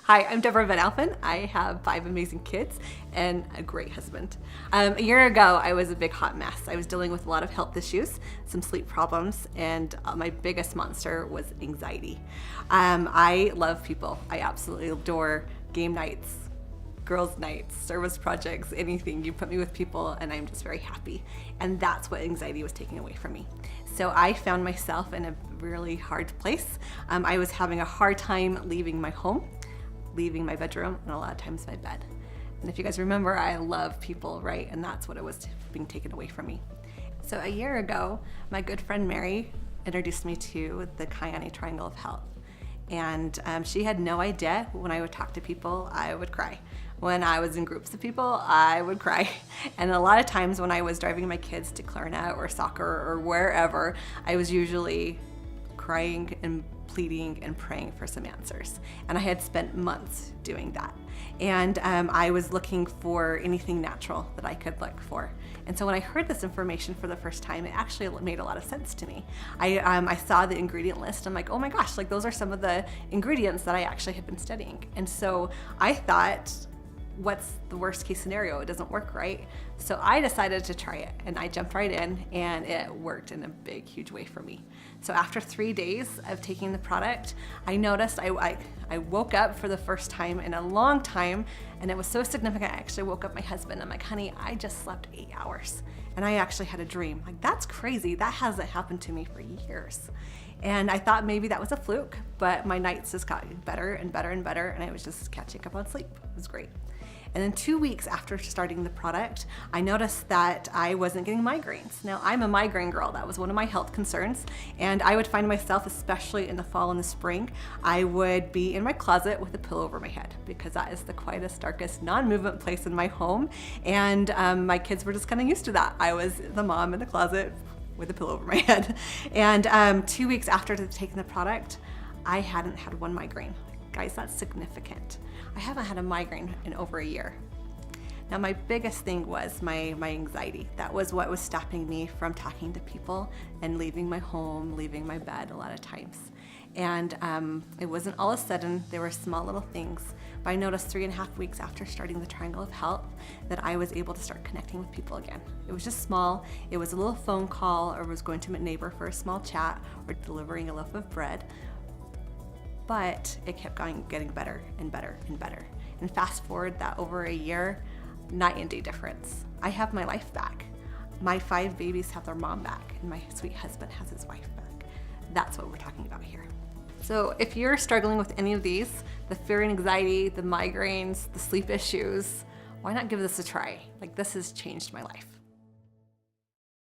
Hi, I'm Debra Van Alphen. I have 5 amazing kids and a great husband. A year ago, I was a big hot mess. I was dealing with a lot of health issues, some sleep problems, and my biggest monster was anxiety. I love people. I absolutely adore game nights, girls' nights, service projects, anything. You put me with people and I'm just very happy. And that's what anxiety was taking away from me. So I found myself in a really hard place. I was having a hard time leaving my home, leaving my bedroom, and a lot of times my bed. And if you guys remember, I love people, right? And that's what it was being taken away from me. So a year ago, my good friend Mary introduced me to the Kyani Triangle of Health. And she had no idea when I would talk to people, I would cry. When I was in groups of people, I would cry. And a lot of times when I was driving my kids to clarinet or soccer or wherever, I was usually crying and pleading and praying for some answers. And I had spent months doing that. And I was looking for anything natural that I could look for. And so when I heard this information for the first time, it actually made a lot of sense to me. I saw the ingredient list. I'm like, oh my gosh, like those are some of the ingredients that I actually had been studying. And so I thought, what's the worst case scenario? It doesn't work, right? So I decided to try it and I jumped right in and it worked in a big, huge way for me. So after 3 days of taking the product, I noticed I woke up for the first time in a long time, and it was so significant. I actually woke up my husband. I'm like, honey, I just slept 8 hours and I actually had a dream. Like, that's crazy. That hasn't happened to me for years. And I thought maybe that was a fluke, but my nights just got better and better and better, and I was just catching up on sleep. It was great. And then 2 weeks after starting the product, I noticed that I wasn't getting migraines. Now, I'm a migraine girl. That was one of my health concerns. And I would find myself, especially in the fall and the spring, I would be in my closet with a pillow over my head because that is the quietest, darkest, non-movement place in my home. And my kids were just kind of used to that. I was the mom in the closet with a pillow over my head. And 2 weeks after taking the product, I hadn't had one migraine. Guys, that's significant. I haven't had a migraine in over a year. Now, my biggest thing was my anxiety. That was what was stopping me from talking to people and leaving my home, leaving my bed a lot of times. And it wasn't all of a sudden. There were small little things. But I noticed 3.5 weeks after starting the Triangle of Health that I was able to start connecting with people again. It was just small. It was a little phone call, or was going to my neighbor for a small chat, or delivering a loaf of bread. But it kept getting better and better and better. And fast forward that over a year, night and day difference. I have my life back. My 5 babies have their mom back, and my sweet husband has his wife back. That's what we're talking about here. So if you're struggling with any of these, the fear and anxiety, the migraines, the sleep issues, why not give this a try? Like, this has changed my life.